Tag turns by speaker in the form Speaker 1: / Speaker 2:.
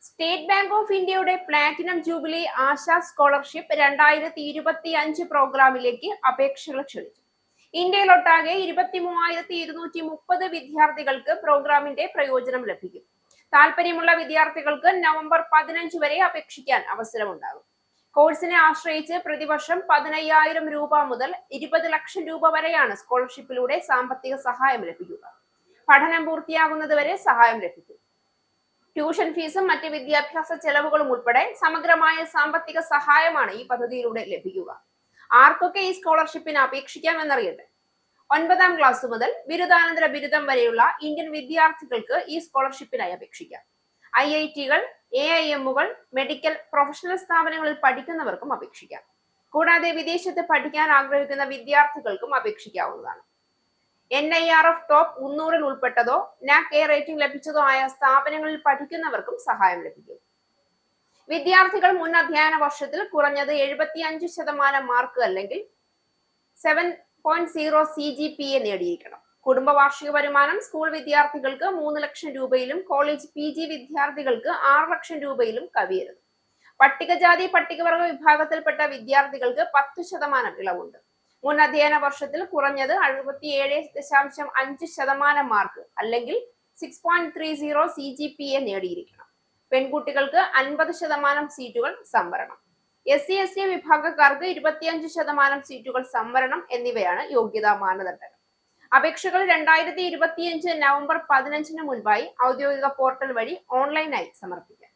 Speaker 1: State bank of ഇന്ത്യയുടെ platinum jubilee ASHA scholarship 2025 പ്രോഗ്രാമിലേക്ക് അപേക്ഷകൾ ക്ഷണിച്ചു. ഇന്ത്യയിലൊട്ടാകെ 23,230 വിദ്യാർത്ഥികൾക്ക് പ്രോഗ്രാമിന്റെ പ്രയോജനം ലഭിക്കും. താല്പര്യമുള്ള വിദ്യാർത്ഥികൾക്ക് നവംബർ 15 വരെ അപേക്ഷിക്കാൻ അവസരമുണ്ടാകും. കോഴ്സിനെ ആശ്രയിച്ച് പ്രതിവർഷം 15,000 രൂപ മുതൽ 20 ലക്ഷം രൂപ വരെയാണ് സ്കോളർഷിപ്പിലൂടെ സാമ്പത്തിക സഹായം ലഭിക്കുക. പഠനം പൂർത്തിയാകുന്നതുവരെ സഹായം ലഭിക്കും. ട്യൂഷൻ ഫീസും മറ്റ് വിദ്യാഭ്യാസ ചെലവുകളും ഉൾപ്പെടെ സമഗ്രമായ സാമ്പത്തിക സഹായമാണ് ഈ പദ്ധതിയിലൂടെ ലഭിക്കുക. ആർക്കൊക്കെ ഈ സ്കോളർഷിപ്പിന് അപേക്ഷിക്കാമെന്നറിയട്ടെ. 9ാം ക്ലാസ് മുതൽ ബിരുദാനന്തര ബിരുദം വരെയുള്ള ഇന്ത്യൻ വിദ്യാർത്ഥികൾക്ക് ഈ സ്കോളർഷിപ്പിനായി അപേക്ഷിക്കാം. IIT-കൾ, AIM-കൾ, മെഡിക്കൽ പ്രൊഫഷണൽ സ്ഥാപനങ്ങളിൽ പഠിക്കുന്നവർക്കും അപേക്ഷിക്കാം. കൂടാതെ വിദേശത്ത് പഠിക്കാൻ ആഗ്രഹിക്കുന്ന വിദ്യാർത്ഥികൾക്കും അപേക്ഷിക്കാവുന്നതാണ്. NIRF ടോപ്പ് 300-ൽ ഉൾപ്പെട്ടതോ NAC A റേറ്റിംഗ് ലഭിച്ചതോ ആയ സ്ഥാപനങ്ങളിൽ പഠിക്കുന്നവർക്കും സഹായം ലഭിക്കും. വിദ്യാർത്ഥികൾ മുൻ അധ്യയന വർഷത്തിൽ കുറഞ്ഞത് 75% മാർക്ക് അല്ലെങ്കിൽ 7.0 CGPA നേടിയിരിക്കണം. കുടുംബ വാർഷിക വരുമാനം സ്കൂൾ വിദ്യാർത്ഥികൾക്ക് 3 ലക്ഷം രൂപയിലും കോളേജ് PG വിദ്യാർത്ഥികൾക്ക് 6 ലക്ഷം രൂപയിലും കവിയരുത്. പട്ടികജാതി പട്ടികവർഗ വിഭാഗത്തിൽപ്പെട്ട വിദ്യാർത്ഥികൾക്ക് 10% ഇളവുണ്ട്. മുൻ അധ്യയന വർഷത്തിൽ കുറഞ്ഞത് 67.5% മാർക്ക് അല്ലെങ്കിൽ 6.30 CGPA നേടിയിരിക്കണം. പെൺകുട്ടികൾക്ക് 50% സീറ്റുകൾ സംവരണം. SC/ST വിഭാഗക്കാർക്ക് 25% സീറ്റുകൾ സംവരണം എന്നിവയാണ് യോഗ്യതാ മാനദണ്ഡങ്ങൾ. അപേക്ഷകൾ 2025 നവംബർ 15 മുൻപായി ഔദ്യോഗിക പോർട്ടൽ വഴി ഓൺലൈനായി സമർപ്പിക്കാം.